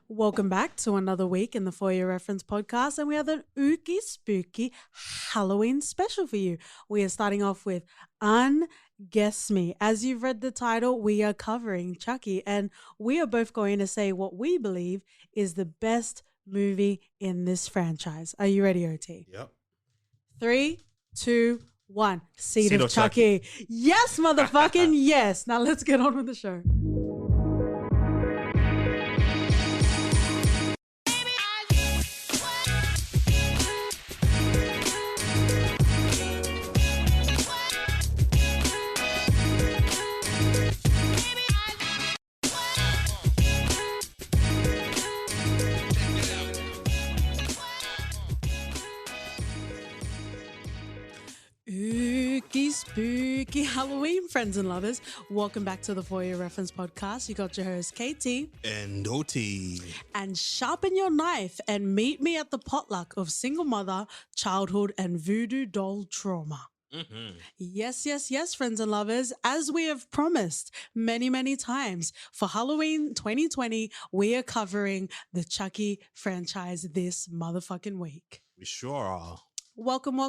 Welcome back to another week in the For Your Reference podcast, and we have an ooky spooky Halloween special for you. We are starting off with Unguess Me. As you've read the title, we are covering Chucky, and we are both going to say what we believe is the best movie in this franchise. Are you ready, OT? Yep. 3, 2, 1. Seed of Chucky. Yes, motherfucking yes. Now let's get on with the show. Spooky Halloween, friends and lovers. Welcome back to the For Your Reference podcast. You got your host, KT. And OT. And sharpen your knife and meet me at the potluck of single mother, childhood, and voodoo doll trauma. Mm-hmm. Yes, friends and lovers. As we have promised many times, for Halloween 2020, we are covering the Chucky franchise this motherfucking week. We sure are. Welcome.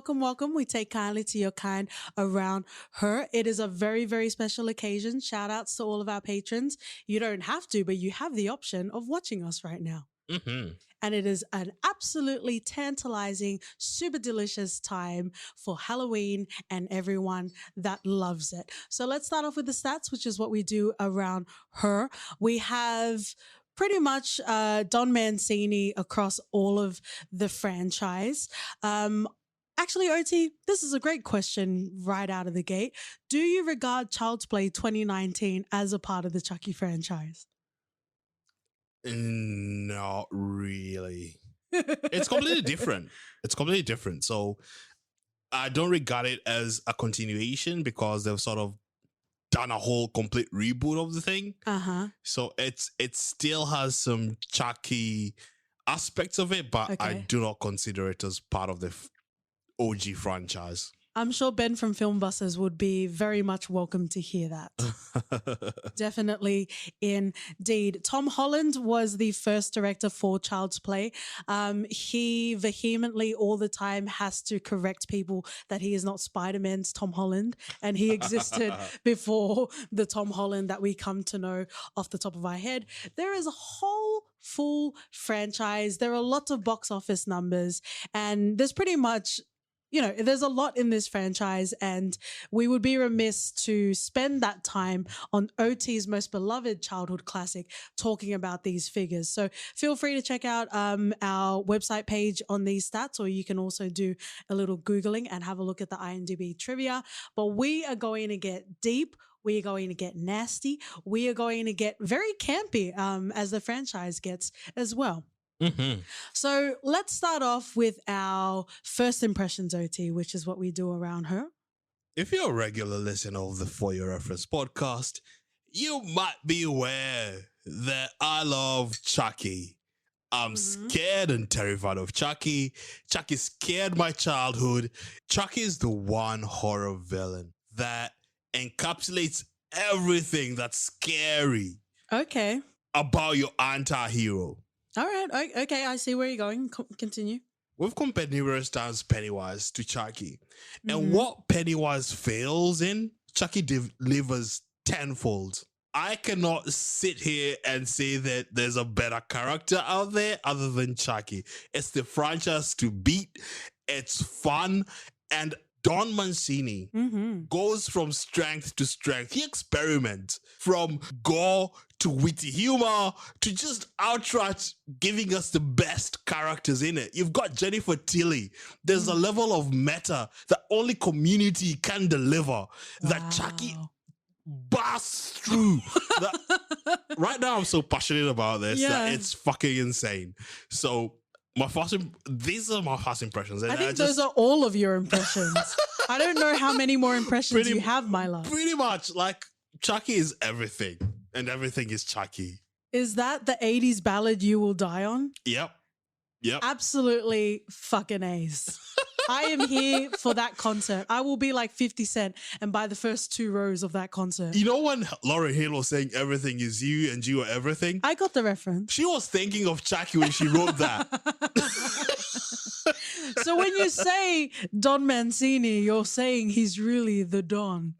We take kindly to your kind around her. It is a very special occasion. Shout outs to all of our patrons. You don't have to, but you have the option of watching us right now. Mm-hmm. And it is an absolutely tantalizing, super delicious time for Halloween and everyone that loves it. So let's start off with the stats, which is what we do around her. We have pretty much Don Mancini across all of the franchise. Actually, OT, this is a great question right out of the gate. Do you regard Child's Play 2019 as a part of the Chucky franchise? Not really. It's completely different. So I don't regard it as a continuation because they've sort of done a whole complete reboot of the thing. Uh-huh. So it still has some Chucky aspects of it, but Okay. I do not consider it as part of the OG franchise. I'm sure Ben from Film Busters would be very much welcome to hear that. Definitely, indeed. Tom Holland was the first director for Child's Play. He vehemently all the time has to correct people that he is not Spider-Man's Tom Holland, and he existed before the Tom Holland that we come to know off the top of our head. There is a whole full franchise. There are lots of box office numbers, and there's pretty much, there's a lot in this franchise, and we would be remiss to spend that time on OT's most beloved childhood classic talking about these figures. So feel free to check out our website page on these stats, or you can also do a little Googling and have a look at the IMDb trivia. But we are going to get deep. We are going to get nasty. We are going to get very campy as the franchise gets as well. Mm-hmm. So let's start off with our first impressions, OT, which is what we do around her. If you're a regular listener of the For Your Reference podcast, you might be aware that I love Chucky. I'm scared and terrified of Chucky. Chucky scared my childhood. Chucky is the one horror villain that encapsulates everything that's scary Okay. about your anti-hero. All right. Okay. I see where you're going. Continue. We've compared numerous times Pennywise to Chucky. And what Pennywise fails in, Chucky delivers tenfold. I cannot sit here and say that there's a better character out there other than Chucky. It's the franchise to beat. It's fun. And Don Mancini goes from strength to strength. He experiments from gore to witty humor to just outright giving us the best characters in it. You've got Jennifer Tilly. There's a level of meta that only Community can deliver that Chucky bursts through. Right now, I'm so passionate about this that it's fucking insane. So these are my first impressions. And I think those are all of your impressions. I don't know how many more impressions you have, my love. Pretty much, like, Chucky is everything, and everything is Chucky. Is that the 80s ballad You Will Die On? Yep. Absolutely fucking ace. I am here for that concert. I will be like 50 Cent and buy the first 2 rows of that concert. You know when Lauryn Hill was saying everything is you and you are everything? I got the reference. She was thinking of Chucky when she wrote that. So when you say Don Mancini, you're saying he's really the Don.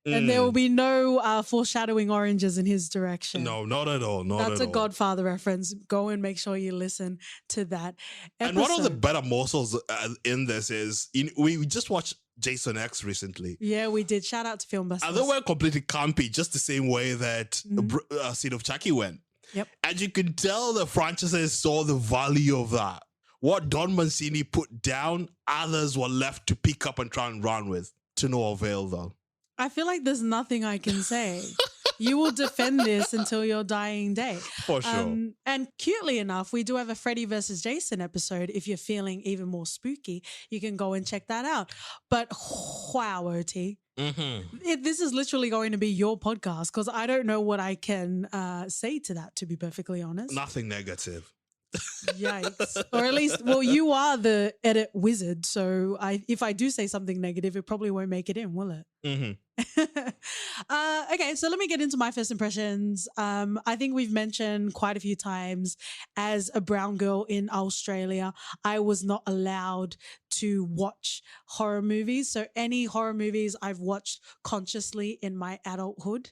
And there will be no foreshadowing oranges in his direction. No, not at all. That's a Godfather reference. Go and make sure you listen to that episode. And one of the better morsels in this is, we just watched Jason X recently. Yeah, we did. Shout out to Film Busters. And they were completely campy, just the same way that Seed of Chucky went. Yep. And you could tell the franchises saw the value of that. What Don Mancini put down, others were left to pick up and try and run with. To no avail, though. I feel like there's nothing I can say. You will defend this until your dying day. For sure. And cutely enough, we do have a Freddy versus Jason episode. If you're feeling even more spooky, you can go and check that out. But wow, OT. This is literally going to be your podcast because I don't know what I can say to that, to be perfectly honest. Nothing negative. Yikes. Or at least, well, you are the edit wizard. So if I do say something negative, it probably won't make it in, will it? Okay, so let me get into my first impressions. I think we've mentioned quite a few times, as a brown girl in Australia, I was not allowed to watch horror movies. So any horror movies I've watched consciously in my adulthood.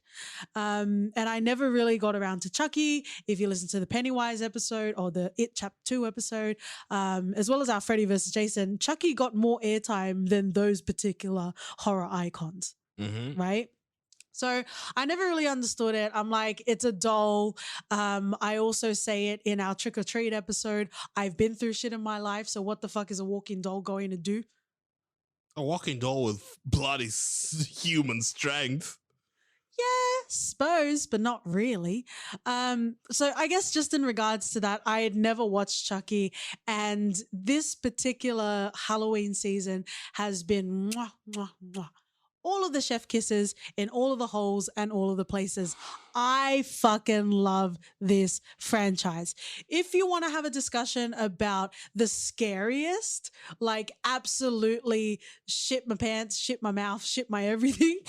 And I never really got around to Chucky. If you listen to the Pennywise episode or the It Chapter 2 episode, as well as our Freddy versus Jason, Chucky got more airtime than those particular horror icons. Right? So I never really understood it. I'm like, it's a doll. I also say it in our Trick or Treat episode. I've been through shit in my life. So what the fuck is a walking doll going to do? A walking doll with bloody human strength. Yeah, suppose, but not really. So I guess just in regards to that, I had never watched Chucky, and this particular Halloween season has been mwah, mwah, mwah. All of the chef kisses in all of the holes and all of the places. I fucking love this franchise. If you want to have a discussion about the scariest, like absolutely shit my pants, shit my mouth, shit my everything,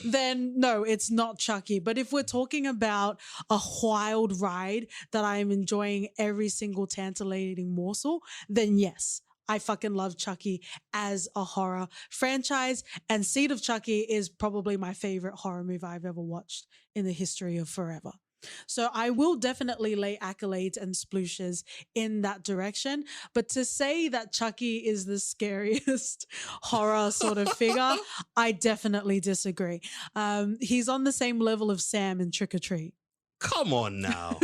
then no, it's not Chucky. But if we're talking about a wild ride that I am enjoying every single tantalating morsel, then yes, I fucking love Chucky as a horror franchise, and Seed of Chucky is probably my favorite horror movie I've ever watched in the history of forever. So I will definitely lay accolades and splooshes in that direction. But to say that Chucky is the scariest horror sort of figure, I definitely disagree. He's on the same level of Sam in Trick or Treat. Come on now.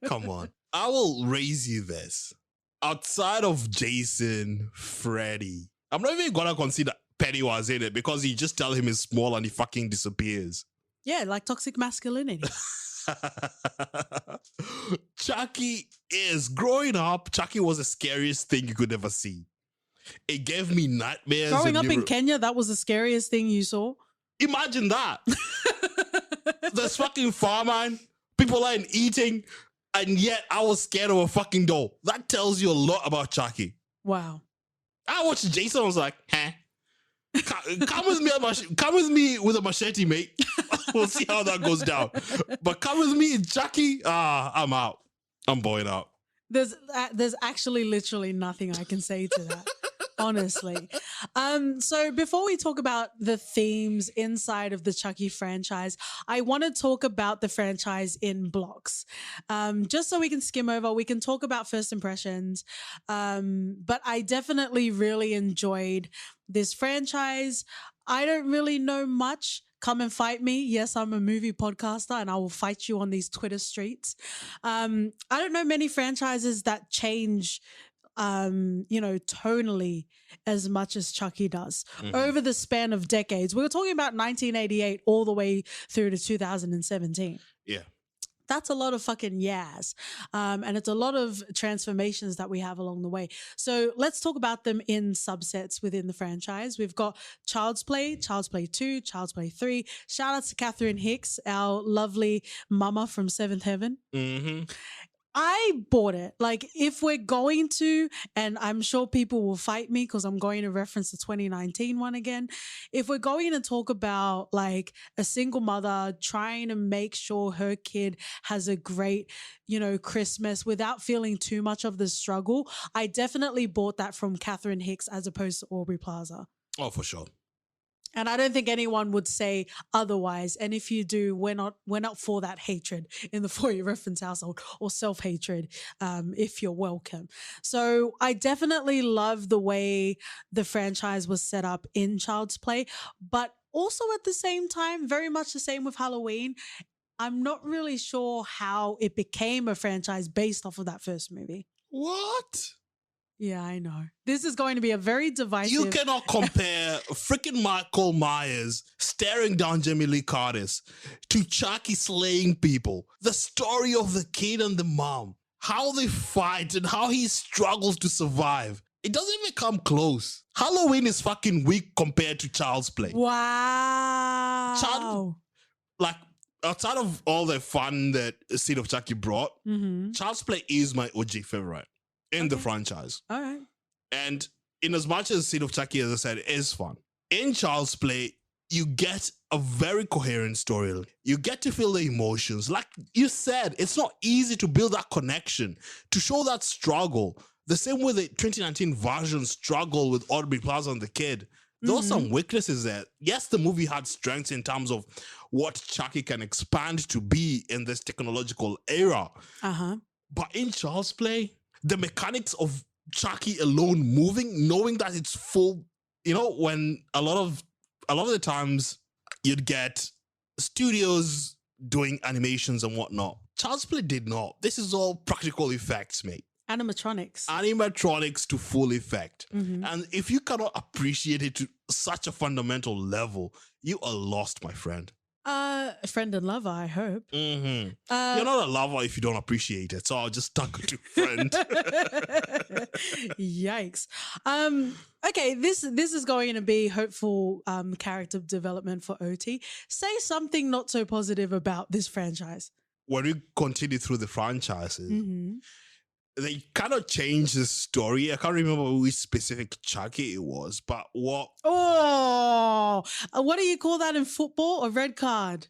Come on. I will raise you this. Outside of Jason, Freddy, I'm not even gonna consider Pennywise in it because you just tell him he's small and he fucking disappears. Yeah, like toxic masculinity. Chucky is, growing up, Chucky was the scariest thing you could ever see. It gave me nightmares. Growing up in Kenya, that was the scariest thing you saw? Imagine that. There's fucking famine, people ain't eating, and yet I was scared of a fucking doll. That tells you a lot about Chucky. Wow. I watched Jason, I was like, huh? Come with me with a machete, mate. We'll see how that goes down. But come with me, Chucky. I'm out. I'm bowing out. There's actually literally nothing I can say to that. Honestly. So before we talk about the themes inside of the Chucky franchise, I want to talk about the franchise in blocks. Just so we can skim over, we can talk about first impressions. But I definitely really enjoyed this franchise. I don't really know much. Come and fight me. Yes, I'm a movie podcaster and I will fight you on these Twitter streets. I don't know many franchises that change tonally as much as Chucky does over the span of decades. We were talking about 1988 all the way through to 2017. Yeah. That's a lot of fucking yes. And it's a lot of transformations that we have along the way. So let's talk about them in subsets within the franchise. We've got Child's Play 2, Child's Play 3. Shout out to Catherine Hicks, our lovely mama from Seventh Heaven. I bought it. Like, if we're going to, and I'm sure people will fight me because I'm going to reference the 2019 one again. If we're going to talk about like a single mother trying to make sure her kid has a great, Christmas without feeling too much of the struggle, I definitely bought that from Catherine Hicks as opposed to Aubrey Plaza. Oh, for sure. And I don't think anyone would say otherwise. And if you do, we're not for that hatred in the For Your Reference household or self-hatred, if you're welcome. So I definitely love the way the franchise was set up in Child's Play, but also at the same time, very much the same with Halloween. I'm not really sure how it became a franchise based off of that first movie. What? Yeah, I know. This is going to be a very divisive. You cannot compare freaking Michael Myers staring down Jamie Lee Curtis to Chucky slaying people. The story of the kid and the mom, how they fight and how he struggles to survive. It doesn't even come close. Halloween is fucking weak compared to Child's Play. Wow. Like, outside of all the fun that Seed of Chucky brought, Child's Play is my OG favorite in the franchise. All right. And in as much as Seed of Chucky, as I said, is fun, in Child's Play, you get a very coherent story. You get to feel the emotions. Like you said, it's not easy to build that connection, to show that struggle. The same way the 2019 version struggled with Aubrey Plaza and the kid. There were some weaknesses there. Yes, the movie had strengths in terms of what Chucky can expand to be in this technological era. But in Child's Play, the mechanics of Chucky alone moving, knowing that it's full, when a lot of the times you'd get studios doing animations and whatnot. Child's Play did not. This is all practical effects, mate. Animatronics to full effect. And if you cannot appreciate it to such a fundamental level, you are lost, my friend. Friend and lover, I hope. You're not a lover if you don't appreciate it, so I'll just talk to friend. Yikes. Okay, this is going to be hopeful character development for OT. Say something not so positive about this franchise. When we continue through the franchises, they kind of changed the story. I can't remember which specific Chucky it was, but what? Oh, what do you call that in football? A red card.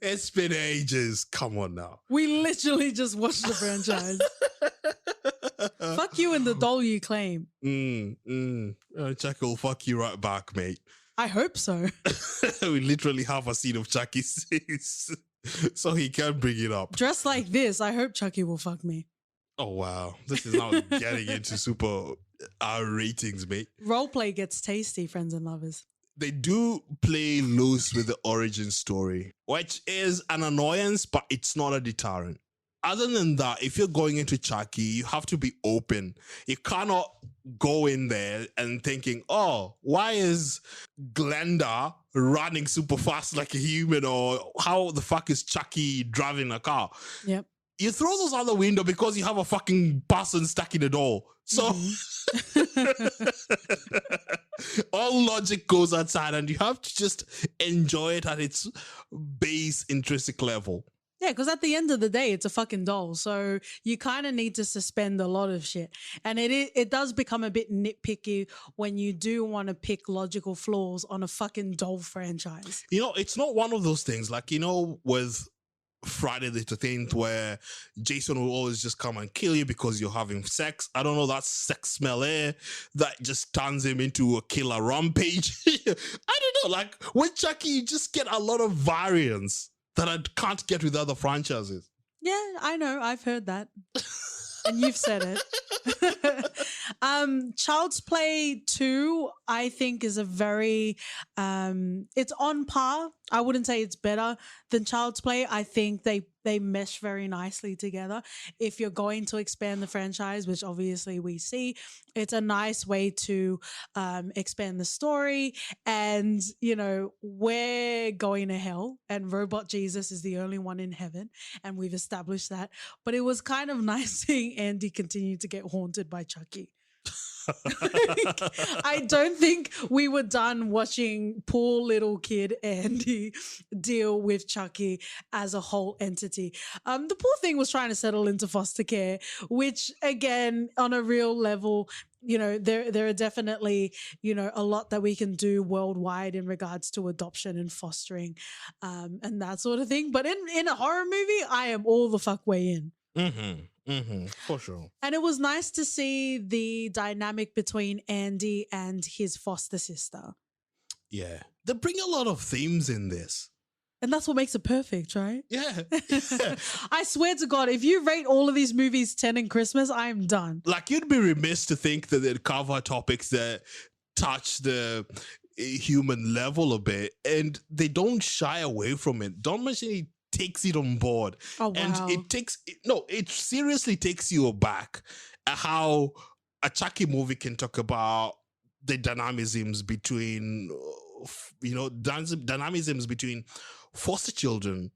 It's been ages. Come on now. We literally just watched the franchise. Fuck you and the doll you claim. Chucky will fuck you right back, mate. I hope so. We literally have a scene of Chucky so he can bring it up. Dressed like this, I hope Chucky will fuck me. Oh, wow. This is now getting into super R ratings, mate. Roleplay gets tasty, friends and lovers. They do play loose with the origin story, which is an annoyance, but it's not a deterrent. Other than that, if you're going into Chucky, you have to be open. You cannot go in there and thinking, oh, why is Glenda running super fast like a human? Or how the fuck is Chucky driving a car? Yep. You throw those out the window because you have a fucking person stuck in the door. So all logic goes outside and you have to just enjoy it at its base intrinsic level. Yeah, because at the end of the day, it's a fucking doll. So you kind of need to suspend a lot of shit. And it does become a bit nitpicky when you do want to pick logical flaws on a fucking doll franchise. It's not one of those things like, with Friday the 13th where Jason will always just come and kill you because you're having sex. I don't know, that sex smell air that just turns him into a killer rampage. I don't know, like with Chucky, you just get a lot of variance that I can't get with other franchises. Yeah, I know. I've heard that. And you've said it. Child's Play 2, I think, is a very, it's on par. I wouldn't say it's better than Child's Play. I think they mesh very nicely together. If you're going to expand the franchise, which obviously we see, it's a nice way to expand the story. And, we're going to hell and Robot Jesus is the only one in heaven. And we've established that. But it was kind of nice seeing Andy continue to get haunted by Chucky. I don't think we were done watching poor little kid Andy deal with Chucky as a whole entity. The poor thing was trying to settle into foster care, which again, on a real level, there are definitely, a lot that we can do worldwide in regards to adoption and fostering, and that sort of thing. But in a horror movie, I am all the fuck way in. For sure. And it was nice to see the dynamic between Andy and his foster sister. Yeah. They bring a lot of themes in this. And that's what makes it perfect, right? Yeah. I swear to God, if you rate all of these movies 10 in Christmas, I am done. Like, you'd be remiss to think that they'd cover topics that touch the human level a bit, and they don't shy away from it. Don't mention it takes it on board. Oh, wow. And it seriously takes you aback at how a Chucky movie can talk about the dynamisms between foster children,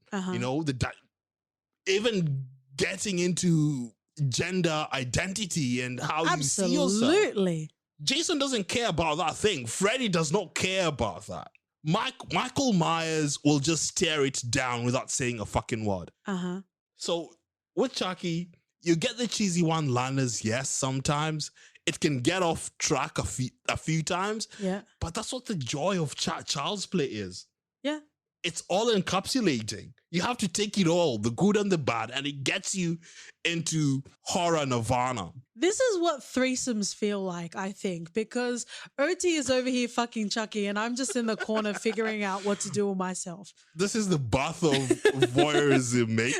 even getting into gender identity and how you see yourself. Absolutely. Jason doesn't care about that thing. Freddy does not care about that. Michael Myers will just stare it down without saying a fucking word. So with Chucky, you get the cheesy one-liners, yes, sometimes. It can get off track a few times. Yeah. But that's what the joy of child's play is. Yeah. It's all encapsulating. You have to take it all, the good and the bad, and it gets you into horror nirvana. This is what threesomes feel like, I think, because OT is over here fucking Chucky and I'm just in the corner figuring out what to do with myself. This is the bath of voyeurism, mate.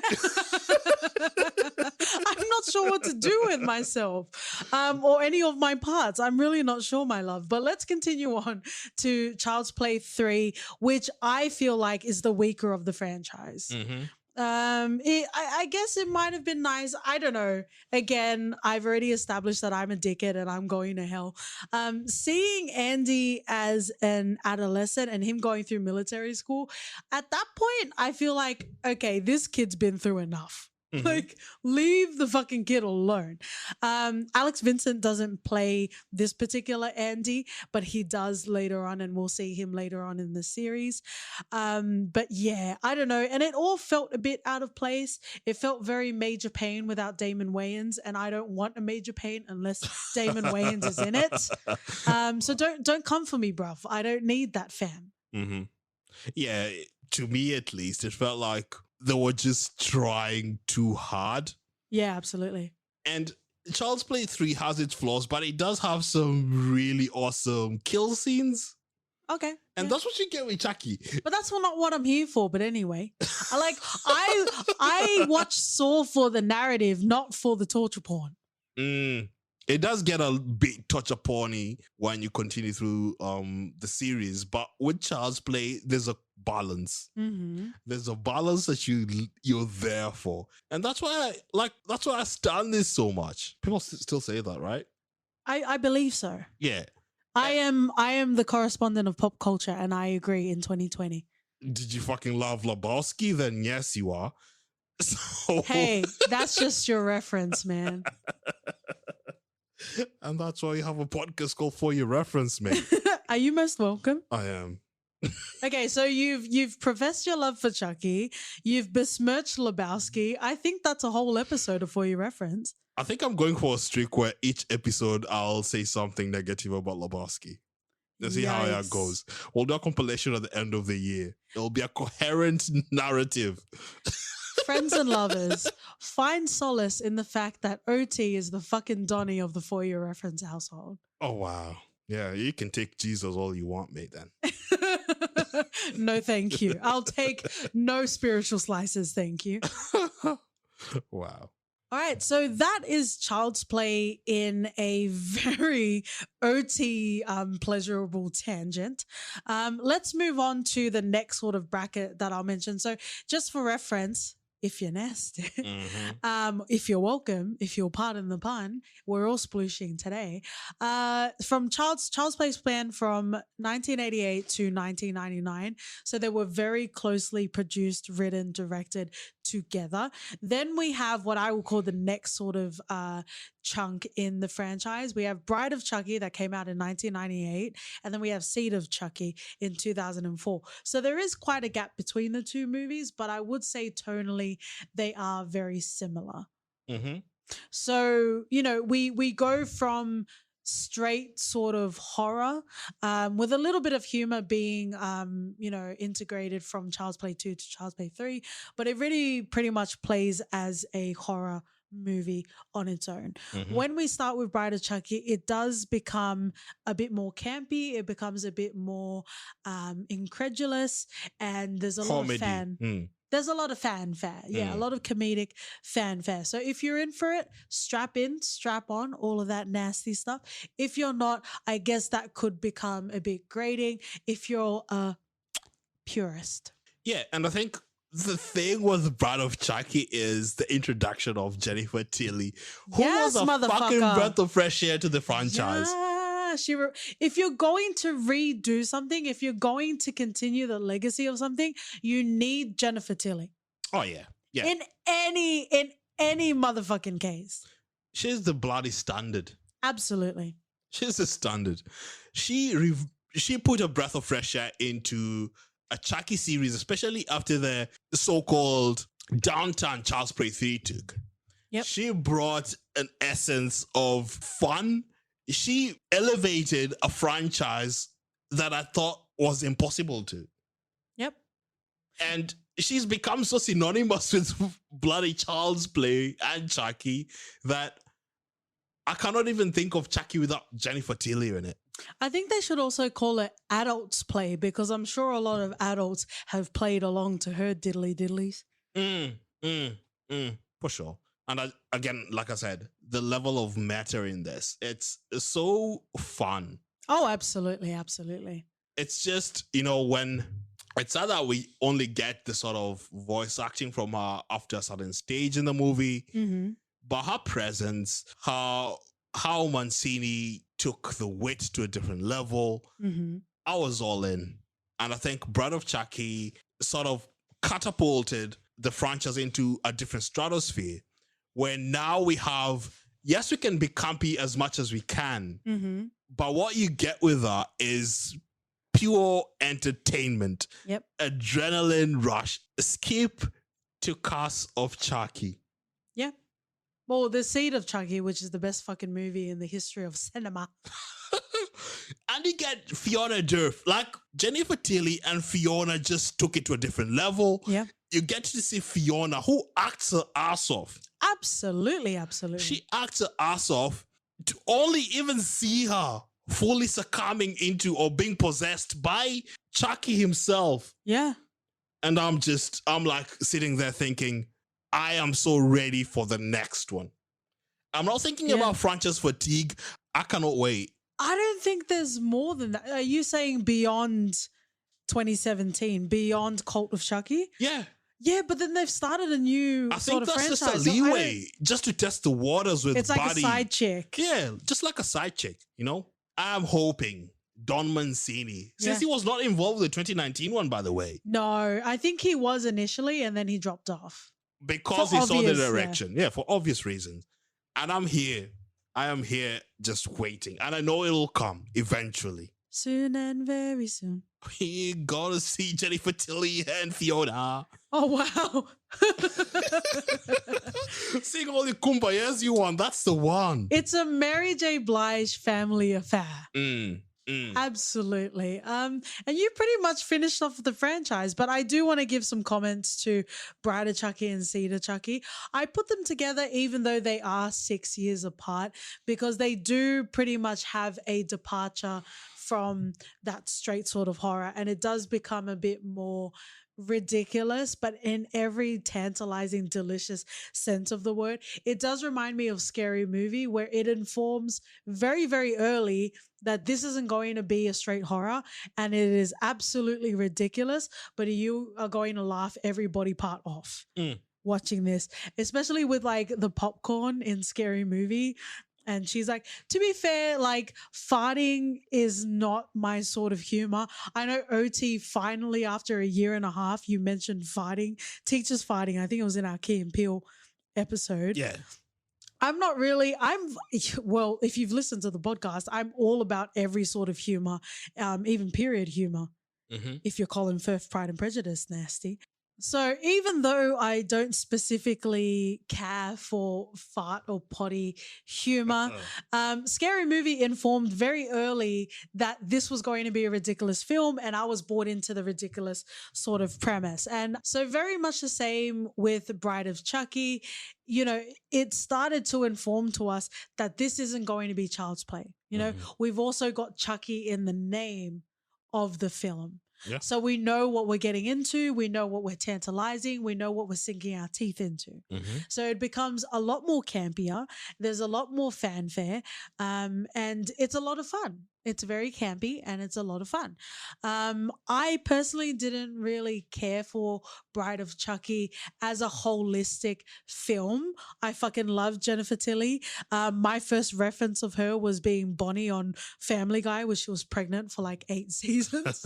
I'm not sure what to do with myself or any of my parts. I'm really not sure, my love. But let's continue on to Child's Play 3, which I feel like is the weaker of the franchise. I guess it might have been nice. I don't know. Again, I've already established that I'm a dickhead and I'm going to hell. Seeing Andy as an adolescent and him going through military school, at that point, I feel like, okay, this kid's been through enough. Like, leave the fucking kid alone. Alex Vincent doesn't play this particular Andy, but he does later on, and we'll see him later on in the series. But yeah, I don't know. And it all felt a bit out of place. It felt very Major Payne without Damon Wayans, and I don't want a Major Payne unless Damon Wayans is in it. So don't come for me, bruv. I don't need that fam. Yeah, to me at least, it felt like they were just trying too hard. Yeah, absolutely. And Child's Play 3 has its flaws, but it does have some really awesome kill scenes. Okay. And that's what you get with Chucky. But that's not what I'm here for. But anyway, I watch Saw for the narrative, not for the torture porn. It does get a bit torture porny when you continue through the series, but with Child's Play, there's a balance. There's a balance that you're there for, and that's why I stand this so much. People still say that, right? I believe so. Yeah. I am the correspondent of pop culture, and I agree in 2020. Did you fucking love Lebowski? Then yes, you are. So... Hey, that's just your reference, man. And that's why you have a podcast called For Your Reference, mate. Are you most welcome? I am. Okay, so you've professed your love for Chucky. You've besmirched Lebowski. I think that's a whole episode of For Your Reference. I think I'm going for a streak where each episode I'll say something negative about Lebowski. Let's see how that goes. We'll do a compilation at the end of the year. It'll be a coherent narrative. Friends and lovers, find solace in the fact that OT is the fucking Donnie of the For Your Reference household. Oh, wow. Yeah, you can take Jesus all you want, mate, then. No, thank you. I'll take no spiritual slices, thank you. Wow. All right, so that is Child's Play in a very OT pleasurable tangent. Let's move on to the next sort of bracket that I'll mention. So just for reference, if you're nasty, if you're welcome, if you'll pardon the pun, we're all splooshing today. From Child's Play's plan from 1988 to 1999. So they were very closely produced, written, directed together. Then we have what I will call the next sort of chunk in the franchise. We have Bride of Chucky that came out in 1998, and then we have Seed of Chucky in 2004. So there is quite a gap between the two movies, but I would say tonally they are very similar. Mm-hmm. So, we go from straight sort of horror with a little bit of humor being, integrated from Child's Play 2 to Child's Play 3, but it really pretty much plays as a horror movie on its own. Mm-hmm. When we start with Bride of Chucky, it does become a bit more campy. It becomes a bit more incredulous, and there's a lot of There's a lot of fanfare. Yeah, a lot of comedic fanfare. So if you're in for it, strap in, strap on, all of that nasty stuff. If you're not, I guess that could become a bit grating if you're a purist. Yeah, and I think the thing with Bride of Chucky is the introduction of Jennifer Tilly, who was a fucking breath of fresh air to the franchise. Yeah, if you're going to redo something, if you're going to continue the legacy of something, you need Jennifer Tilly. Oh yeah, yeah. In any motherfucking case, she's the bloody standard. Absolutely, she's the standard. She put a breath of fresh air into a Chucky series, especially after the so-called downturn Child's Play 3 took. Yep. She brought an essence of fun. She elevated a franchise that I thought was impossible to. Yep. And she's become so synonymous with bloody Child's Play and Chucky that I cannot even think of Chucky without Jennifer Tilly in it. I think they should also call it Adults Play, because I'm sure a lot of adults have played along to her diddly diddlies. For sure. And again, like I said, the level of matter in this, it's so fun. Oh, absolutely, absolutely. It's just, when it's sad that we only get the sort of voice acting from her after a certain stage in the movie, but her presence, how Mancini took the wit to a different level, I was all in. And I think Bride of Chucky sort of catapulted the franchise into a different stratosphere, where now we have, yes, we can be campy as much as we can, but what you get with that is pure entertainment, adrenaline rush. Skip to Cast of Chucky. Yeah. Well, the Seed of Chucky, which is the best fucking movie in the history of cinema. And you get Fiona Durf. Like, Jennifer Tilly and Fiona just took it to a different level. Yeah. You get to see Fiona, who acts her ass off. Absolutely, absolutely. She acts her ass off to only even see her fully succumbing into or being possessed by Chucky himself. Yeah. And I'm like sitting there thinking, I am so ready for the next one. I'm not thinking about franchise fatigue. I cannot wait. I don't think there's more than that. Are you saying beyond 2017, beyond Cult of Chucky? Yeah. Yeah, but then they've started a new sort of franchise. I think that's just a leeway, just to test the waters with It's like body. a side chick. Yeah, just like a side chick, I'm hoping Don Mancini, since he was not involved with the 2019 one, by the way. No, I think he was initially, and then he dropped off. Because he saw the direction. Yeah, for obvious reasons. And I'm here. I am here just waiting. And I know it'll come eventually. Soon and very soon. We're gonna see Jennifer Tilly and Fiona. Oh, wow. Sing all the kumbayas you want. That's the one. It's a Mary J. Blige family affair. Absolutely. And you pretty much finished off the franchise, but I do want to give some comments to Bride of Chucky and Seed of Chucky. I put them together even though they are 6 years apart, because they do pretty much have a departure from that straight sort of horror, and it does become a bit more ridiculous, but in every tantalizing, delicious sense of the word. It does remind me of Scary Movie, where it informs very, very early that this isn't going to be a straight horror, and it is absolutely ridiculous, but you are going to laugh every body part off watching this, especially with like the popcorn in Scary Movie. And she's like, to be fair, like, farting is not my sort of humor. I know OT finally, after a year and a half, you mentioned farting, teachers farting. I think it was in our Key and Peele episode. Yeah. I'm not really. Well, if you've listened to the podcast, I'm all about every sort of humor, even period humor. Mm-hmm. If you're Colin Firth, Pride and Prejudice, nasty. So even though I don't specifically care for fart or potty humor, Scary Movie informed very early that this was going to be a ridiculous film, and I was bought into the ridiculous sort of premise. And so very much the same with Bride of Chucky. You know, it started to inform to us that this isn't going to be child's play. You know, we've also got Chucky in the name of the film. Yeah. So we know what we're getting into. We know what we're tantalizing. We know what we're sinking our teeth into. So it becomes a lot more campier. There's a lot more fanfare. And it's a lot of fun. It's very campy and it's a lot of fun. I personally didn't really care for Bride of Chucky as a holistic film. I fucking love Jennifer Tilly. My first reference of her was being Bonnie on Family Guy, where she was pregnant for like 8 seasons,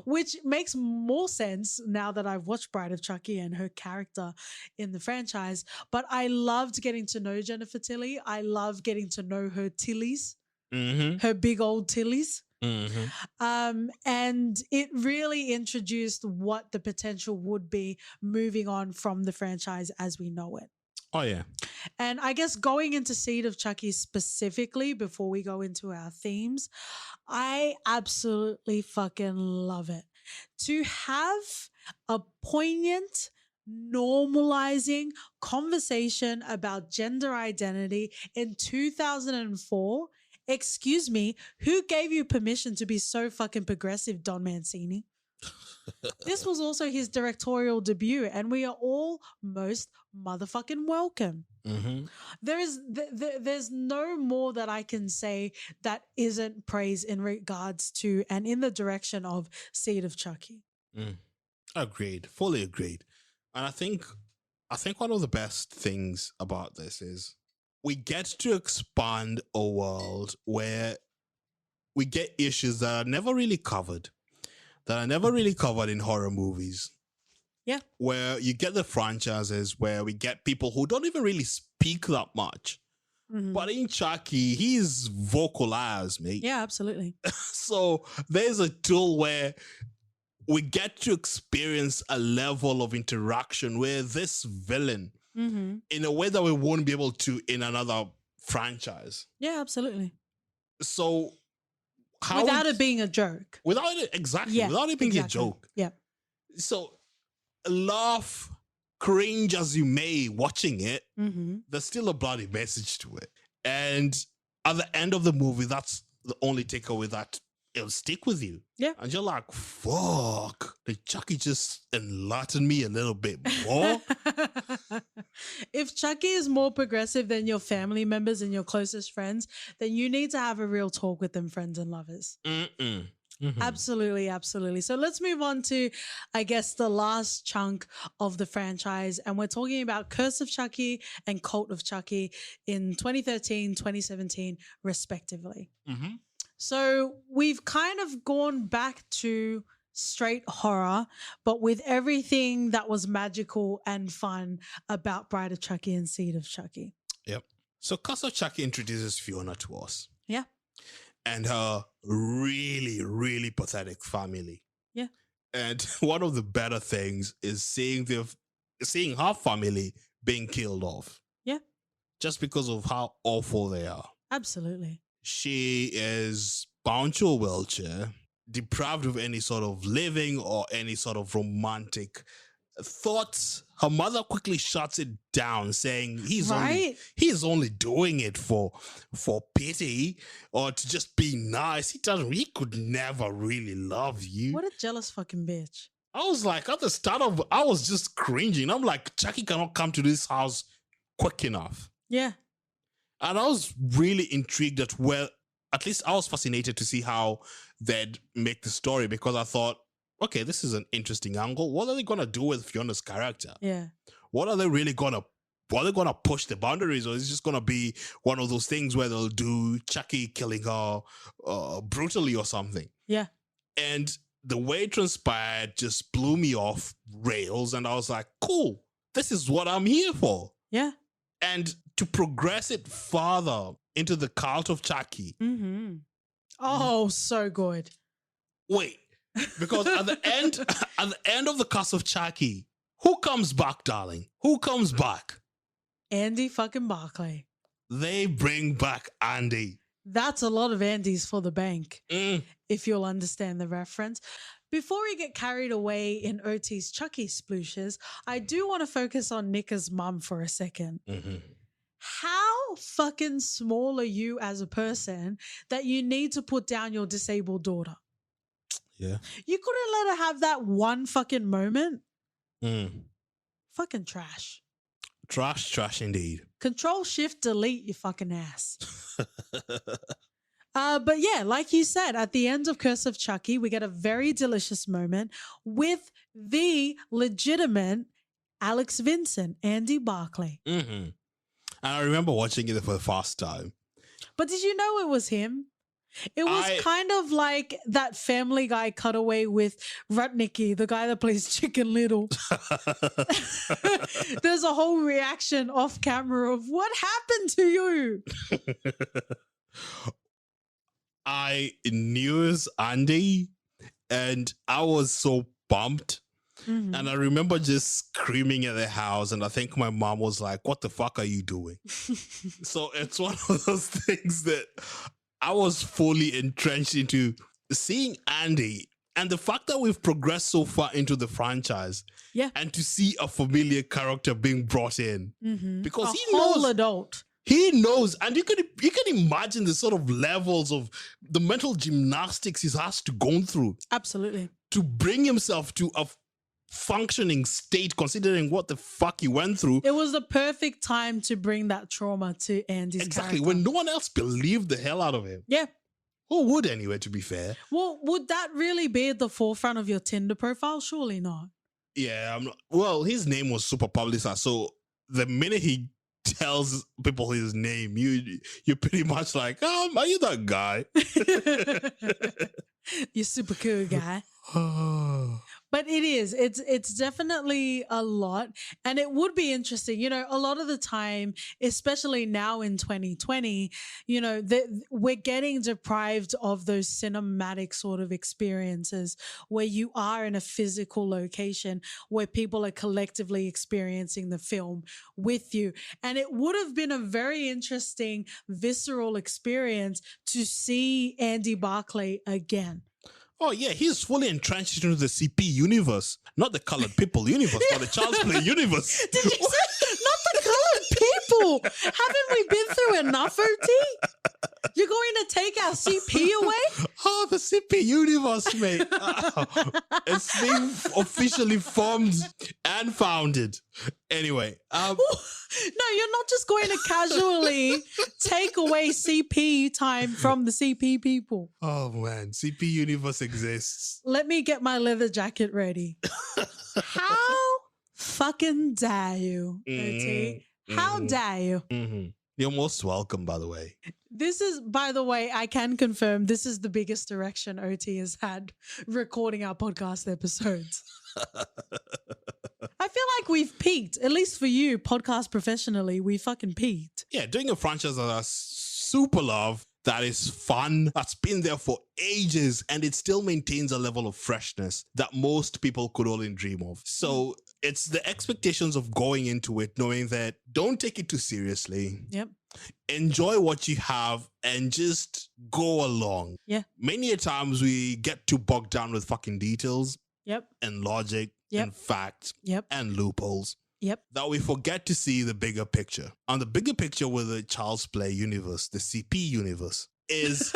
which makes more sense now that I've watched Bride of Chucky and her character in the franchise. But I loved getting to know Jennifer Tilly. I love getting to know her Tillies. Her big old Tillies. And it really introduced what the potential would be moving on from the franchise as we know it. Oh, yeah. And I guess going into Seed of Chucky specifically, before we go into our themes, I absolutely fucking love it. To have a poignant, normalizing conversation about gender identity in 2004. Excuse me, who gave you permission to be so fucking progressive, Don Mancini? This was also his directorial debut, and we are all most motherfucking welcome. There's no more that I can say that isn't praise in regards to and in the direction of Seed of Chucky. Agreed, fully agreed. And I think one of the best things about this is we get to expand a world where we get issues that are never really covered in horror movies. Yeah. Where you get the franchises where we get people who don't even really speak that much. But in Chucky, he's vocalized, mate. Yeah, absolutely. So there's a tool where we get to experience a level of interaction where this villain, in a way that we won't be able to in another franchise. Yeah, absolutely. So without it being a joke. Without it being a joke. Yeah. So laugh, cringe as you may watching it, there's still a bloody message to it. And at the end of the movie, that's the only takeaway that it'll stick with you. Yeah. And you're like, fuck, the Chucky just enlightened me a little bit more. If Chucky is more progressive than your family members and your closest friends, then you need to have a real talk with them, friends and lovers. Absolutely, absolutely. So let's move on to, I guess, the last chunk of the franchise. And we're talking about Curse of Chucky and Cult of Chucky in 2013, 2017, respectively. So we've kind of gone back to straight horror, but with everything that was magical and fun about Bride of Chucky and Seed of Chucky. Yep. So Curse of Chucky introduces Fiona to us. Yeah. And her really, really pathetic family. Yeah. And one of the better things is seeing her family being killed off. Yeah. Just because of how awful they are. Absolutely. She is bound to a wheelchair, deprived of any sort of living or any sort of romantic thoughts. Her mother quickly shuts it down, saying he's only doing it for pity or to just be nice. He could never really love you. What a jealous fucking bitch. I was like, at the start of, I was just cringing. I'm like, Chucky cannot come to this house quick enough. Yeah. And I was really intrigued at at least I was fascinated to see how they'd make the story, because I thought, okay, this is an interesting angle. What are they going to do with Fiona's character? Yeah. What are they really going to push the boundaries, or is it just going to be one of those things where they'll do Chucky killing her brutally or something? Yeah. And the way it transpired just blew me off rails. And I was like, cool, this is what I'm here for. Yeah. And to progress it further into the cult of Chucky. Mm-hmm. Oh, so good. Wait, because at the end of the cast of Chucky, who comes back, darling? Who comes back? Andy fucking Barclay. They bring back Andy. That's a lot of Andys for the bank, Mm. if you'll understand the reference. Before we get carried away in OT's Chucky splooshes, I do want to focus on Nick's mum for a second. Mm-hmm. How fucking small are you as a person that you need to put down your disabled daughter? Yeah. You couldn't let her have that one fucking moment? Mm. Fucking trash. Trash indeed. Control-Shift-Delete, you fucking ass. But yeah, like you said, at the end of Curse of Chucky, we get a very delicious moment with the legitimate Alex Vincent, Andy Barclay. Mm-hmm. And I remember watching it for the first time. But did you know it was him? It was kind of like that Family Guy cutaway with Rutnicki, the guy that plays Chicken Little. There's a whole reaction off camera of what happened to you? I knew it was Andy and I was so pumped. Mm-hmm. And I remember just screaming at the house, and I think my mom was like, "What the fuck are you doing?" So it's one of those things that I was fully entrenched into seeing Andy, and the fact that we've progressed so far into the franchise, yeah, and to see a familiar character being brought in, mm-hmm. because a he whole knows adult. He knows, and you can imagine the sort of levels of the mental gymnastics he has to go through. Absolutely. To bring himself to a functioning state, considering what the fuck he went through. It was the perfect time to bring that trauma to Andy's character. When no one else believed the hell out of him. Yeah. Who would anyway, to be fair? Well, would that really be at the forefront of your Tinder profile? Surely not. Yeah, I'm not. Well, his name was super publicized, so the minute he tells people his name, you're pretty much like, are you that guy? You're super cool guy. But it's definitely a lot. And it would be interesting, a lot of the time, especially now in 2020, we're getting deprived of those cinematic sort of experiences where you are in a physical location where people are collectively experiencing the film with you. And it would have been a very interesting, visceral experience to see Andy Barclay again. Oh, yeah, he's fully entrenched into the CP universe. Not the colored people universe, but the Child's Play universe. Did you say not the colored people? Haven't we been through enough, OT? You're going to take our CP away? Oh, the CP universe, mate. It's being officially formed and founded. Anyway. No, you're not just going to casually take away CP time from the CP people. Oh, man. CP universe exists. Let me get my leather jacket ready. How fucking dare you, OT? How dare you? Mm-hmm. You're most welcome, by the way. This is, by the way, I can confirm this is the biggest erection OT has had recording our podcast episodes. I feel like we've peaked, at least for you, podcast professionally, we fucking peaked. Yeah, doing a franchise that I super love, that is fun, that's been there for ages, and it still maintains a level of freshness that most people could only dream of. So it's the expectations of going into it, knowing that don't take it too seriously. Yep. Enjoy what you have and just go along. Yeah. Many a times we get too bogged down with fucking details. Yep. And logic. Yep. And facts. Yep. And loopholes. Yep. That we forget to see the bigger picture. And the bigger picture with the Child's Play universe, the CP universe, is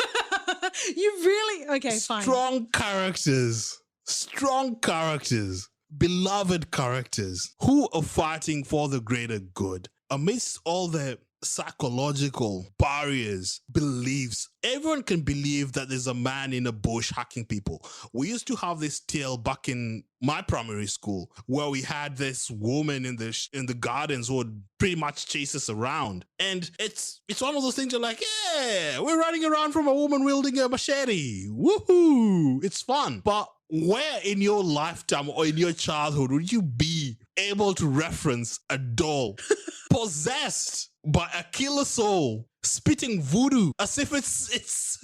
you really okay, fine. Strong characters, beloved characters who are fighting for the greater good amidst all the psychological barriers, beliefs. Everyone can believe that there's a man in a bush hacking people. We used to have this tale back in my primary school where we had this woman in the gardens who would pretty much chase us around. And it's one of those things you're like, yeah, we're running around from a woman wielding a machete. Woohoo! It's fun. But where in your lifetime or in your childhood would you be able to reference a doll possessed by a killer soul spitting voodoo as if it's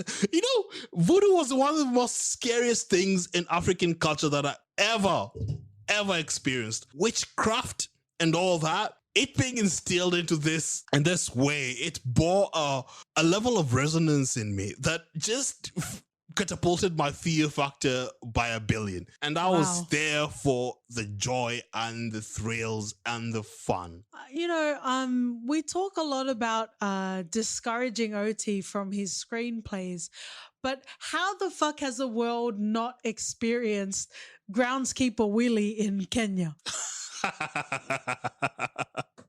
voodoo was one of the most scariest things in African culture that I ever experienced. Witchcraft and all that, it being instilled into this in this way, it bore a level of resonance in me that just catapulted my fear factor by 1,000,000,000. And I was there for the joy and the thrills and the fun. We talk a lot about discouraging OT from his screenplays, but how the fuck has the world not experienced Groundskeeper Willie in Kenya?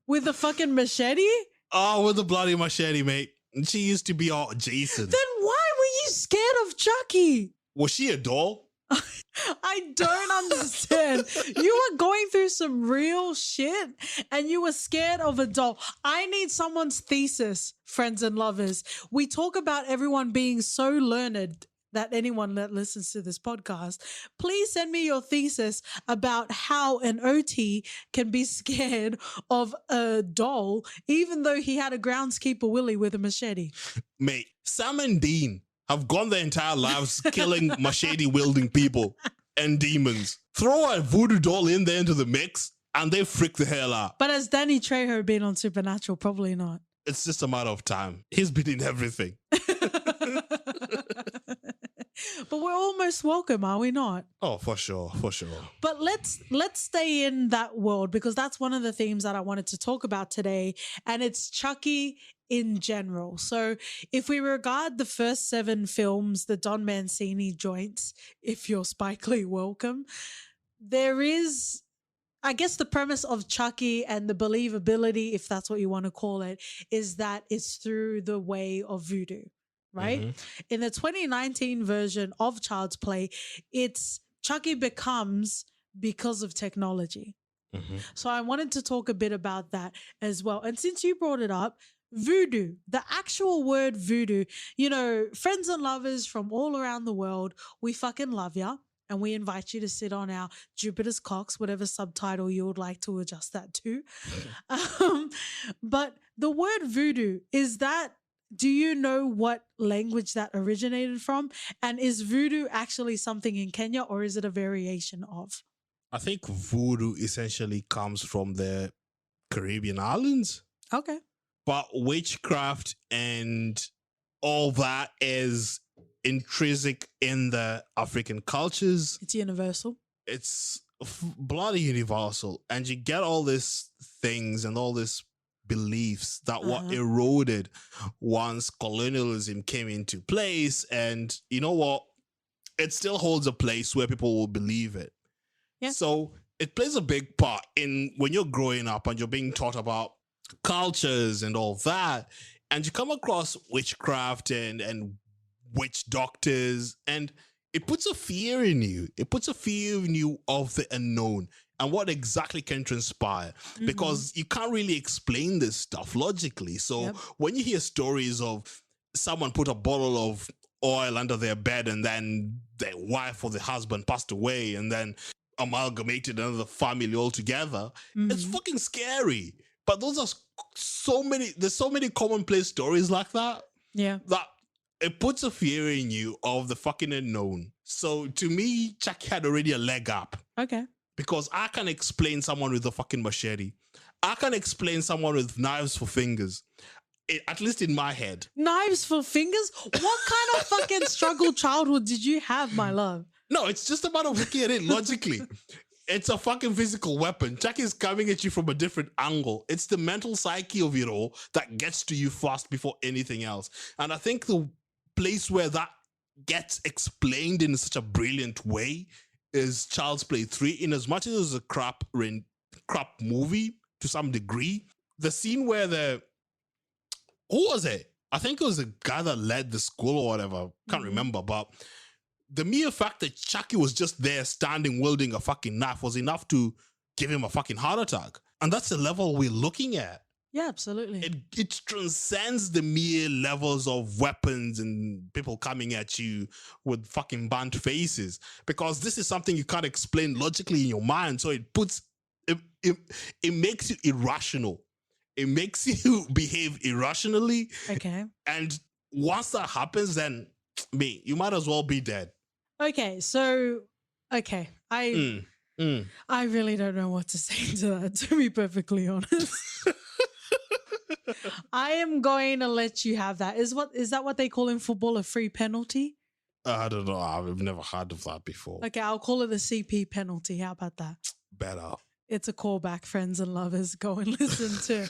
With the fucking machete? Oh, with the bloody machete, mate. She used to be all Jason. Then why were you scared of Chucky? Was she a doll? I don't understand. You were going through some real shit and you were scared of a doll. I need someone's thesis, friends and lovers. We talk about everyone being so learned that anyone that listens to this podcast, please send me your thesis about how an OT can be scared of a doll, even though he had a groundskeeper Willie with a machete. Mate, Sam and Dean have gone their entire lives killing machete-wielding people and demons. Throw a voodoo doll in there into the mix, and they freak the hell out. But has Danny Trejo been on Supernatural? Probably not. It's just a matter of time. He's been in everything. But we're almost welcome, are we not? Oh, for sure, for sure. But let's stay in that world, because that's one of the themes that I wanted to talk about today, and it's Chucky in general. So if we regard the first 7 films, the Don Mancini joints, if you're Spike Lee, welcome, there is, I guess, the premise of Chucky and the believability, if that's what you want to call it, is that it's through the way of voodoo. Right? Mm-hmm. In the 2019 version of Child's Play, it's Chucky becomes because of technology. Mm-hmm. So I wanted to talk a bit about that as well. And since you brought it up, voodoo, the actual word voodoo, friends and lovers from all around the world, we fucking love ya. And we invite you to sit on our Jupiter's Cocks, whatever subtitle you would like to adjust that to. But the word voodoo, do you know what language that originated from? And is voodoo actually something in Kenya, or is it a variation of? I think voodoo essentially comes from the Caribbean islands. Okay. But witchcraft and all that is intrinsic in the African cultures. It's universal. It's bloody universal. And you get all these things and all this beliefs that were eroded once colonialism came into place, and you know what, it still holds a place where people will believe it. So it plays a big part in when you're growing up and you're being taught about cultures and all that, and you come across witchcraft and witch doctors, and it puts a fear in you. It puts a fear in you of the unknown and what exactly can transpire, because you can't really explain this stuff logically. So when you hear stories of someone put a bottle of oil under their bed and then their wife or the husband passed away and then amalgamated another family altogether, it's fucking scary. But those are there's so many commonplace stories like that. Yeah. That it puts a fear in you of the fucking unknown. So to me, Chucky had already a leg up. Okay. Because I can explain someone with a fucking machete. I can explain someone with knives for fingers. At least in my head. Knives for fingers? What kind of fucking struggled childhood did you have, my love? No, it's just a matter of looking at it logically. It's a fucking physical weapon. Chucky's coming at you from a different angle. It's the mental psyche of it all that gets to you fast before anything else. And I think the place where that gets explained in such a brilliant way is Child's Play 3, in as much as it was a crap movie to some degree. The scene where who was it? I think it was the guy that led the school or whatever. Can't remember, but the mere fact that Chucky was just there standing wielding a fucking knife was enough to give him a fucking heart attack. And that's the level we're looking at. Yeah, absolutely. It transcends the mere levels of weapons and people coming at you with fucking burnt faces, because this is something you can't explain logically in your mind. So it it makes you irrational. It makes you behave irrationally. Okay. And once that happens, then you might as well be dead. Okay. So, okay. I really don't know what to say to that, to be perfectly honest. I am going to let you have that. Is that what they call in football a free penalty? I don't know. I've never heard of that before. Okay, I'll call it a CP penalty. How about that? Better. It's a callback, friends and lovers. Go and listen to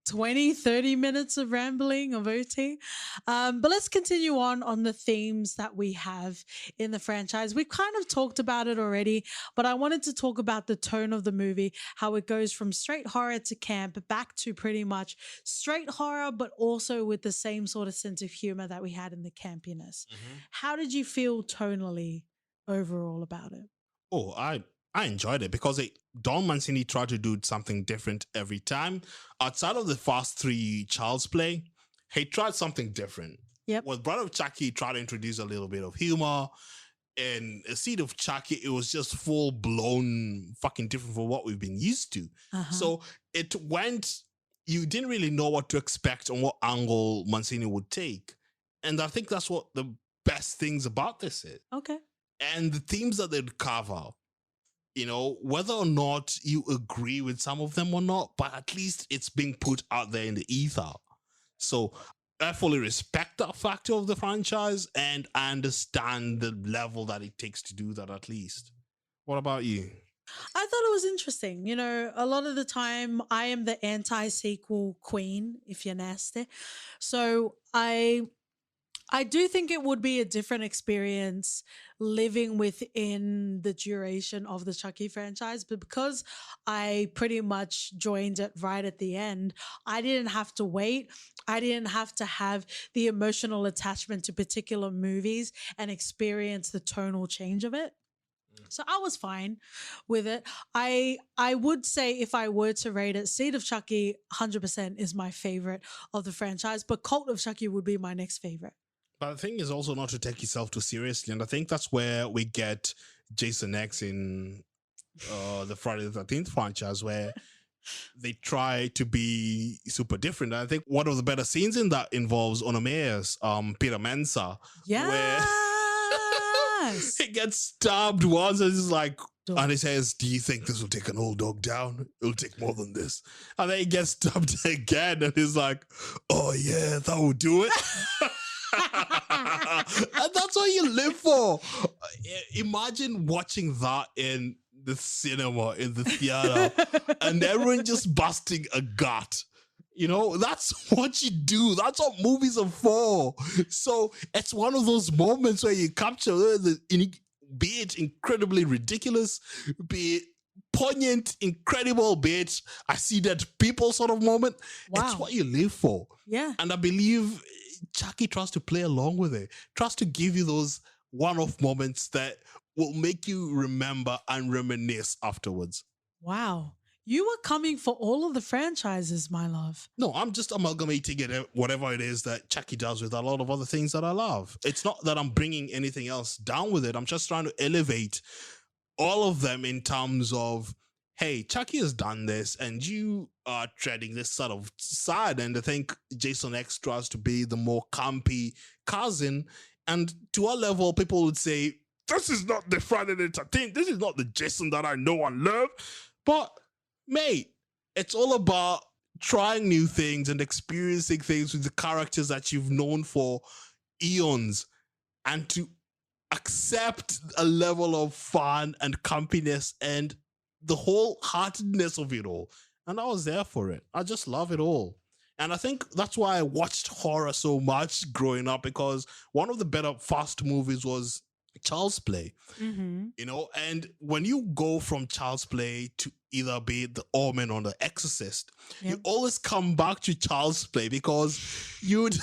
20, 30 minutes of rambling of OT. But let's continue on the themes that we have in the franchise. We've kind of talked about it already, but I wanted to talk about the tone of the movie, how it goes from straight horror to camp back to pretty much straight horror, but also with the same sort of sense of humor that we had in the campiness. Mm-hmm. How did you feel tonally overall about it? Oh, I enjoyed it because Don Mancini tried to do something different every time. Outside of the first 3 Child's Play, he tried something different. Yep. With Brother of Chucky, he tried to introduce a little bit of humor. In A Seed of Chucky, it was just full-blown fucking different from what we've been used to. Uh-huh. So you didn't really know what to expect and what angle Mancini would take. And I think that's what the best things about this is. Okay. And the themes that they'd cover, whether or not you agree with some of them or not, but at least it's being put out there in the ether. So I fully respect that factor of the franchise, and I understand the level that it takes to do that at least. What about you? I thought it was interesting. A lot of the time I am the anti-sequel queen, if you're nasty. So I do think it would be a different experience living within the duration of the Chucky franchise, but because I pretty much joined it right at the end, I didn't have to wait. I didn't have to have the emotional attachment to particular movies and experience the tonal change of it. So I was fine with it. I would say if I were to rate it, Seed of Chucky 100% is my favorite of the franchise, but Cult of Chucky would be my next favorite. But the thing is also not to take yourself too seriously. And I think that's where we get Jason X in the Friday the 13th franchise, where they try to be super different. And I think one of the better scenes in that involves Onome's Peter Mensa. Yes. Where he gets stabbed once and he's like, and he says, "Do you think this will take an old dog down? It'll take more than this." And then he gets stabbed again and he's like, "Oh yeah, that will do it." And that's what you live for. Imagine watching that in the cinema, in the theater, and everyone just busting a gut. That's what you do. That's what movies are for. So it's one of those moments where you capture be it incredibly ridiculous, be it poignant, incredible, be it I see dead people sort of moment. Wow. It's what you live for. Yeah. And I believe Chucky tries to play along with it, tries to give you those one-off moments that will make you remember and reminisce afterwards. Wow. You were coming for all of the franchises, my love. No, I'm just amalgamating it, whatever it is that Chucky does with a lot of other things that I love. It's not that I'm bringing anything else down with it. I'm just trying to elevate all of them in terms of, hey, Chucky has done this and you are treading this sort of side. And I think Jason X tries to be the more campy cousin. And to a level, people would say, this is not the Friday the 13th. This is not the Jason that I know and love. But, mate, it's all about trying new things and experiencing things with the characters that you've known for eons, and to accept a level of fun and campiness and the wholeheartedness of it all. And I was there for it. I just love it all. And I think that's why I watched horror so much growing up, because one of the better fast movies was Child's Play. Mm-hmm. And when you go from Child's Play to either be The Omen or The Exorcist, yep, you always come back to Child's Play because you'd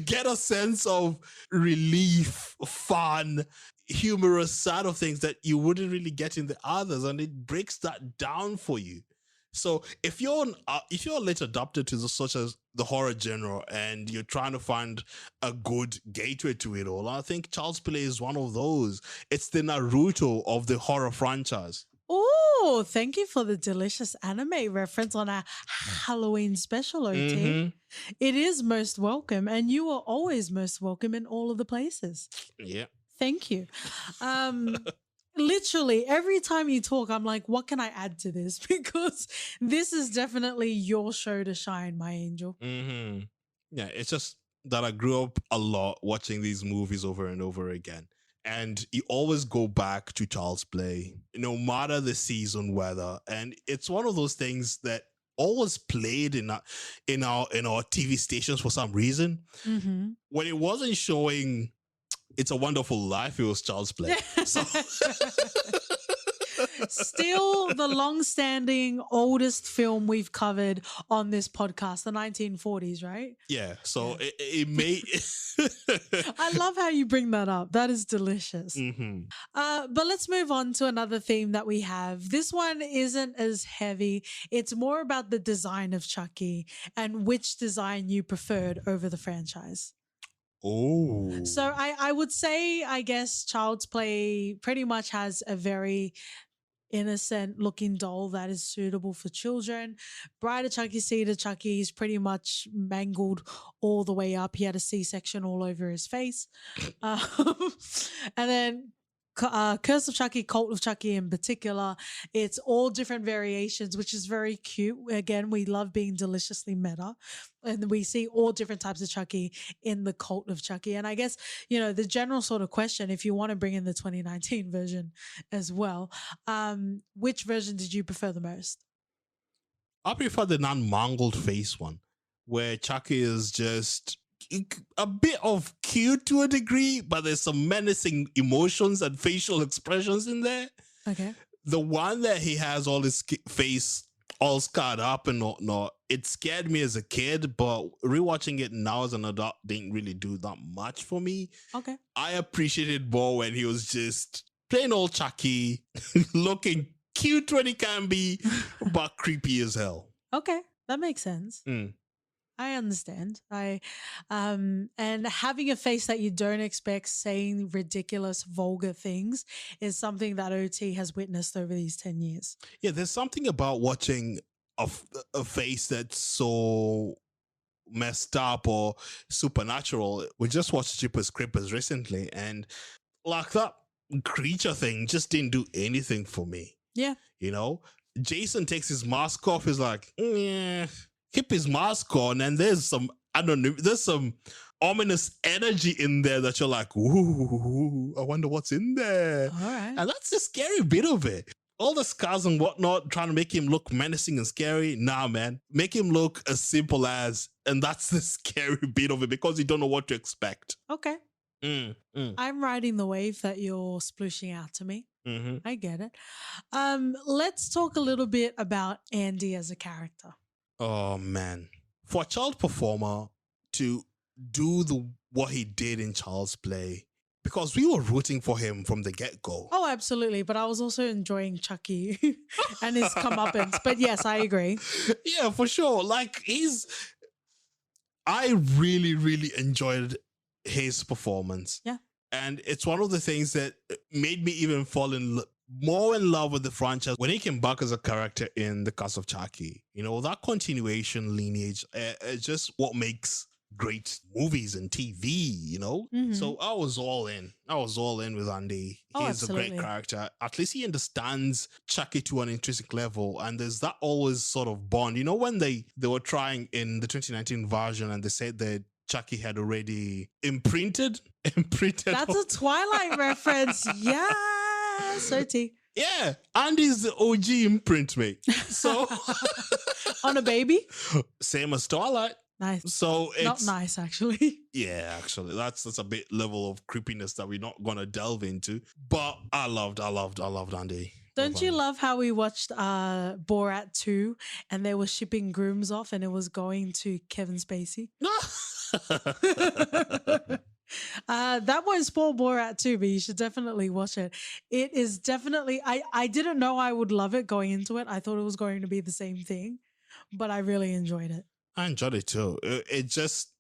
get a sense of relief, fun, humorous side of things that you wouldn't really get in the others, and it breaks that down for you. So if you're late adopted to such as the horror genre and you're trying to find a good gateway to it all, I think Child's Play is one of those. It's the Naruto of the horror franchise. Oh, thank you for the delicious anime reference on our Halloween special, OT. Mm-hmm. It is most welcome, and you are always most welcome in all of the places. Yeah. Thank you. Literally, every time you talk, I'm like, what can I add to this? Because this is definitely your show to shine, my angel. Mm-hmm. Yeah, it's just that I grew up a lot watching these movies over and over again. And you always go back to Child's Play, no matter the season, weather. And it's one of those things that always played in our TV stations for some reason. Mm-hmm. When it wasn't showing It's a Wonderful Life, it was Child's Play. So Still the long-standing oldest film we've covered on this podcast, the 1940s, right? yeah, so Yeah. it may. I love how you bring that up. That is delicious. Mm-hmm. But let's move on to another theme that we have. This one isn't as heavy. It's more about the design of Chucky and which design you preferred over the franchise. Oh, So I would say, I guess, Child's Play pretty much has a very innocent looking doll that is suitable for children. Bride of Chucky, Seed of Chucky, he's pretty much mangled all the way up. He had a C-section all over his face. Um, and then Curse of Chucky, Cult of Chucky in particular, it's all different variations, which is very cute. Again, we love being deliciously meta. And we see all different types of Chucky in the Cult of Chucky. And I guess, the general sort of question, if you want to bring in the 2019 version as well, which version did you prefer the most? I prefer the non-mangled face one, where Chucky is just a bit of cute to a degree, but there's some menacing emotions and facial expressions in there. Okay. The one that he has all his face all scarred up and whatnot, it scared me as a kid, but rewatching it now as an adult didn't really do that much for me. Okay. I appreciated more when he was just plain old Chucky, looking cute when he can be, but creepy as hell. Okay. That makes sense. Mm. I understand. And having a face that you don't expect saying ridiculous, vulgar things is something that OT has witnessed over these 10 years. Yeah, there's something about watching a face that's so messed up or supernatural. We just watched Jeepers Creepers recently, and like that creature thing just didn't do anything for me. Yeah. Jason takes his mask off. He's like, yeah, keep his mask on, and there's some ominous energy in there that you're like, ooh, I wonder what's in there. All right. And that's the scary bit of it. All the scars and whatnot, trying to make him look menacing and scary. Nah, man. Make him look as simple as, and that's the scary bit of it, because you don't know what to expect. Okay. I'm riding the wave that you're splooshing out to me. Mm-hmm. I get it. Let's talk a little bit about Andy as a character. Oh, man. For a child performer to do what he did in Child's Play, because we were rooting for him from the get-go. Oh, absolutely. But I was also enjoying Chucky and his comeuppance. But yes, I agree. Yeah, for sure. I really, really enjoyed his performance. Yeah. And it's one of the things that made me even fall more in love with the franchise when he came back as a character in The Curse of Chucky. That continuation lineage is just what makes great movies and TV, Mm-hmm. So I was all in. With Andy. He's absolutely. a great character. At least he understands Chucky to an intrinsic level, and there's that always sort of bond. When they were trying in the 2019 version and they said that Chucky had already imprinted. That's a Twilight reference. Yeah. So T. Yeah, Andy's the OG imprint, mate. So on a baby? Same as Twilight. Nice. So it's not nice, actually. Yeah, actually, that's a bit level of creepiness that we're not gonna delve into. But I loved Andy. Don't you love how we watched Borat 2 and they were shipping grooms off and it was going to Kevin Spacey? That won't spoil Borat 2, but you should definitely watch it. It is definitely, I didn't know I would love it going into it. I thought it was going to be the same thing, but I really enjoyed it. I enjoyed it too. It just,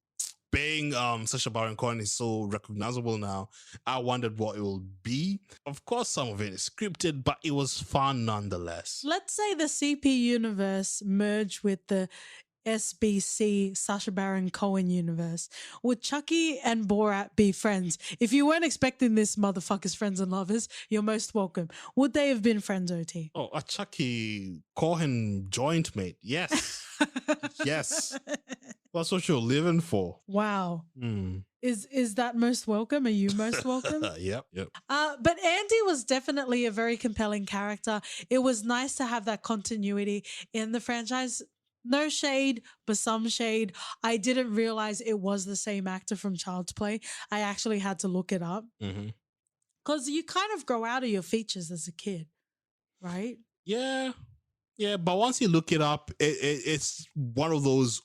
being Sacha Baron Cohen is so recognizable now, I wondered what it will be. Of course, some of it is scripted, but it was fun nonetheless. Let's say the CP universe merged with the SBC Sacha Baron Cohen universe. Would Chucky and Borat be friends? If you weren't expecting this, motherfuckers, friends and lovers, you're most welcome. Would they have been friends, OT? Oh, a Chucky Cohen joint mate. Yes. Yes. That's what you're living for. Wow. Is that most welcome? Are you most welcome? Yep. But Andy was definitely a very compelling character. It was nice to have that continuity in the franchise. No shade, but some shade. I didn't realize it was the same actor from Child's Play. I actually had to look it up. Because you kind of grow out of your features as a kid, right? Yeah. Yeah, but once you look it up, it's one of those,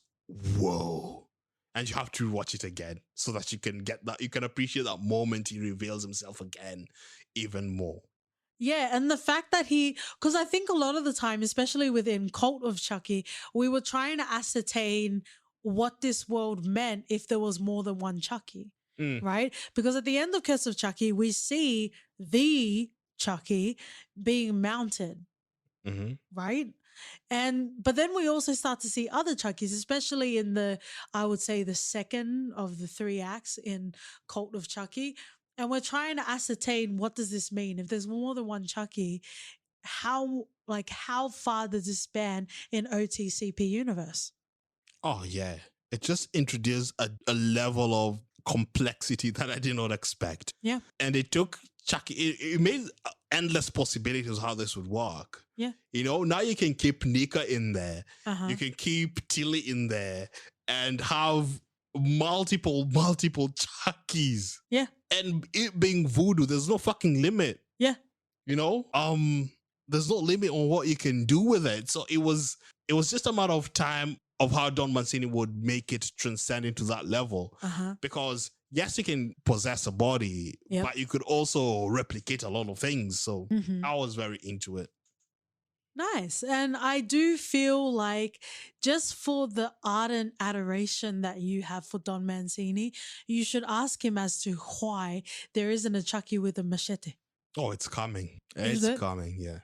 whoa. And you have to watch it again so that you can get that, you can appreciate that moment he reveals himself again even more. Yeah, and the fact that because I think a lot of the time, especially within Cult of Chucky, we were trying to ascertain what this world meant if there was more than one Chucky, right? Because at the end of Curse of Chucky, we see the Chucky being mounted, right? But then we also start to see other Chuckies, especially in I would say the second of the 3 acts in Cult of Chucky. And we're trying to ascertain, what does this mean? If there's more than one Chucky, how far does this span in OTCP universe? Oh, yeah. It just introduced a level of complexity that I did not expect. Yeah. And it took Chucky, it made endless possibilities how this would work. Yeah. You know, now you can keep Nika in there. You can keep Tilly in there and have multiple Chuckies. Yeah. And it being voodoo, there's no fucking limit. Yeah. You know? There's no limit on what you can do with it. So it was just a matter of time of how Don Mancini would make it transcend into that level. Because yes, you can possess a body, but you could also replicate a lot of things. So I was very into it. Nice. And I do feel like just for the ardent adoration that you have for Don Mancini, you should ask him as to why there isn't a Chucky with a machete. Oh, it's coming. Is it's coming, yeah.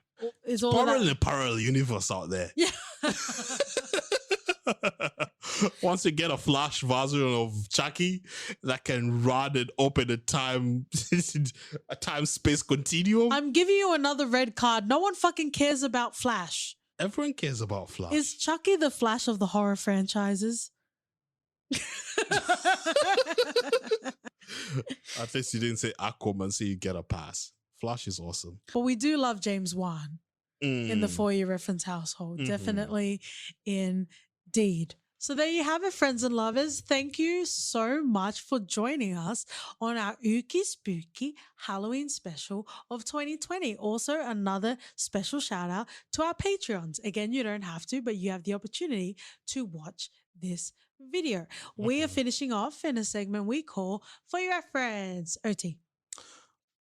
It's probably in a parallel universe out there. Yeah. Once you get a Flash version of Chucky that can run and open a time-space continuum. I'm giving you another red card. No one fucking cares about Flash. Everyone cares about Flash. Is Chucky the Flash of the horror franchises? At least you didn't say Aquaman, so you get a pass. Flash is awesome. But we do love James Wan in the For You Reference household. Definitely indeed. So there you have it, friends and lovers. Thank you so much for joining us on our Ookie Spooky Halloween special of 2020. Also, another special shout out to our Patreons. Again, you don't have to, but you have the opportunity to watch this video. We are finishing off in a segment we call For Your Reference. OT.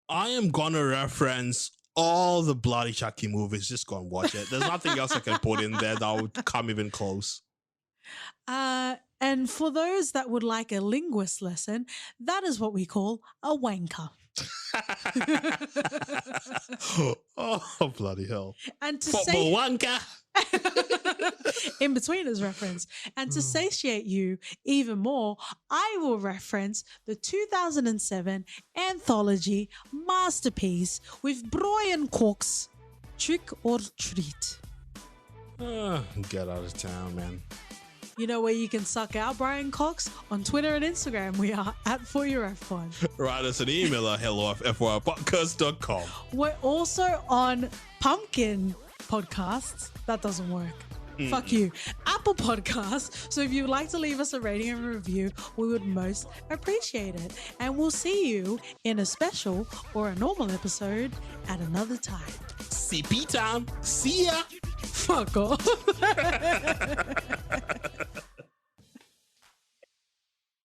I am going to reference all the bloody Chucky movies. Just go and watch it. There's nothing else I can put in there that would come even close. And for those that would like a linguist lesson, that is what we call a wanker. Oh, bloody hell. And to Football wanker. In between his reference. And to satiate you even more, I will reference the 2007 anthology masterpiece with Brian Cox, Trick or Treat. Get out of town, man. You know where you can suck out Brian Cox? On Twitter and Instagram, we are at ForYourFPod. Write us an email at hello@FYPodcast.com. We're also on Pumpkin Podcasts. That doesn't work. Fuck you. Apple Podcasts. So if you'd like to leave us a rating and review, we would most appreciate it. And we'll see you in a special or a normal episode at another time. CP time. See ya. Fuck off.